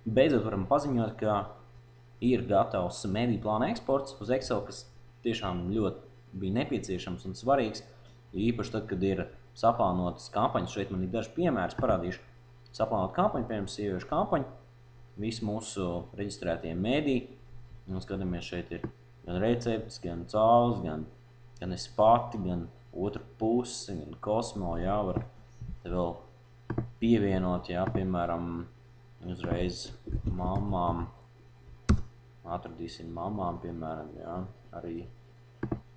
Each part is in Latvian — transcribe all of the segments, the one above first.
beidzot varam paziņot, ka ir gatavs mediju plāna eksports uz Excel, kas tiešām ļoti bija nepieciešams un svarīgs. Īpaši tad, kad ir saplānotas kampaņas, šeit man ir daži piemērs parādīšu. Saplānot kampaņu, piemēram, sieviešu kampaņu, visi mūsu reģistrētie mediji. Un skatāmies, šeit ir gan recepts, gan cauls, gan es pati, gan otru pusi, gan kosmo, jā, var te vēl pievienot, jā, piemēram, uzreiz mamām, atradīsim mamām, piemēram, jā, arī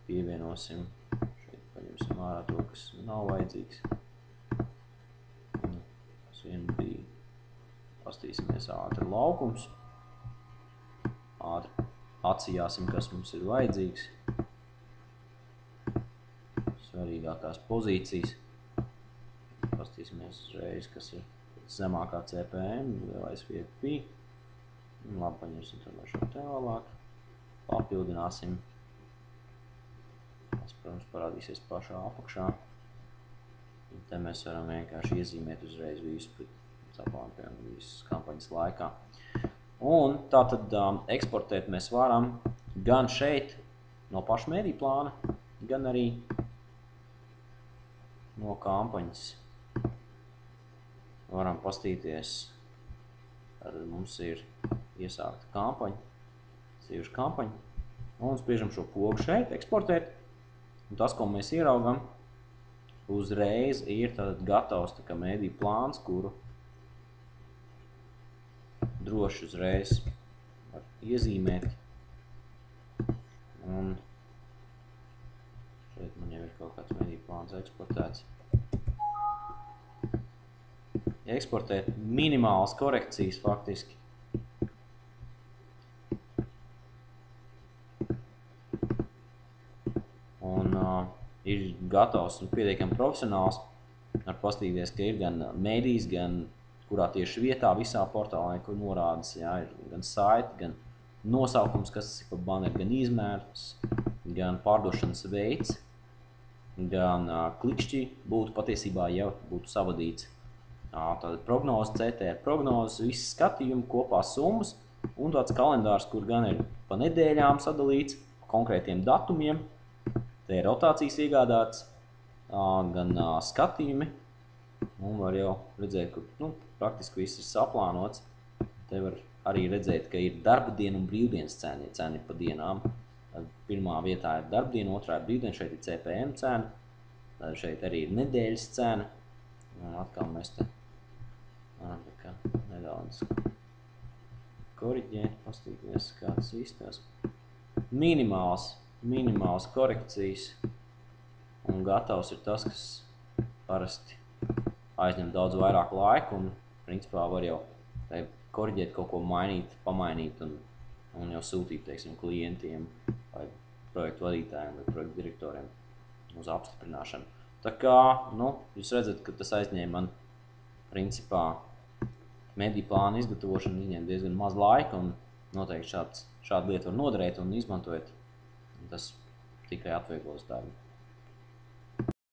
pievienosim, šeit paņemsim ārā to, kas nav vajadzīgs. Tas vien bija, pastīsimies ātri laukums, ātri atsījāsim, kas mums ir vajadzīgs, svarīgākās pozīcijas, pastīsimies uzreiz, kas ir zemākā CPM, lielais VFP. Labi, paņemsim tomēr šo te vēlāk. Papildināsim. Tas, protams, parādīsies pašā apakšā. Un te mēs varam vienkārši iezīmēt uzreiz visu saplānojam visas kampaņas laikā. Un tātad eksportēt mēs varam gan šeit no paša mediju plāna, gan arī no kampaņas. Varam pastīties, tad mums ir iesākta kampaņa, sieviešu kampaņa, un spiežam šo pogu šeit, eksportēt, un tas, ko mēs ieraugam, uzreiz ir tātad gatavs tā kā mediju plāns, kuru droši uzreiz var iezīmēt, un šeit man jau ir kaut kāds mediju plāns eksportēts. Eksportēt minimālas korekcijas faktiski. Un ir gatavs un pietiekami profesionāls. Var pastīties, ka ir gan medijas, gan kurā tieši vietā visā portālā, kur norādas, jā, ir gan saiti, gan nosaukums, kas ir pa baneri, gan izmērs, gan pārdošanas veids, gan klikšķi būtu patiesībā jau būtu savadīts. Tātad prognoze, CTR prognozes, visi skatījumi, kopā summas un tāds kalendārs, kur gan ir pa nedēļām sadalīts, konkrētiem datumiem, te ir rotācijas iegādāts, gan skatījumi, un var jau redzēt, ka praktiski viss ir saplānots. Te var arī redzēt, ka ir darba diena un brīvdienas ceni pa dienām. Pirmā vietā ir darba diena, otrā ir brīvdiena, šeit ir CPM cena, šeit arī ir nedēļas cena, un atkal mēs te nedaudz koriģēt, pastīties, kādas īstās. Minimāls korekcijas, un gatavs ir tas, kas parasti aizņem daudz vairāk laika, un principā var jau koriģēt, kaut ko mainīt, pamainīt, un jau sūtīt, teiksim, klientiem vai projektu vadītājiem vai projektu direktoriem uz apstiprināšanu. Tā kā, jūs redzat, ka tas aizņēma man principā mediju plāna izgatavošana viņiem diezgan maz laika, un noteikti šāda lieta var noderēt un izmantojot. Tas tikai atvieglos darbu.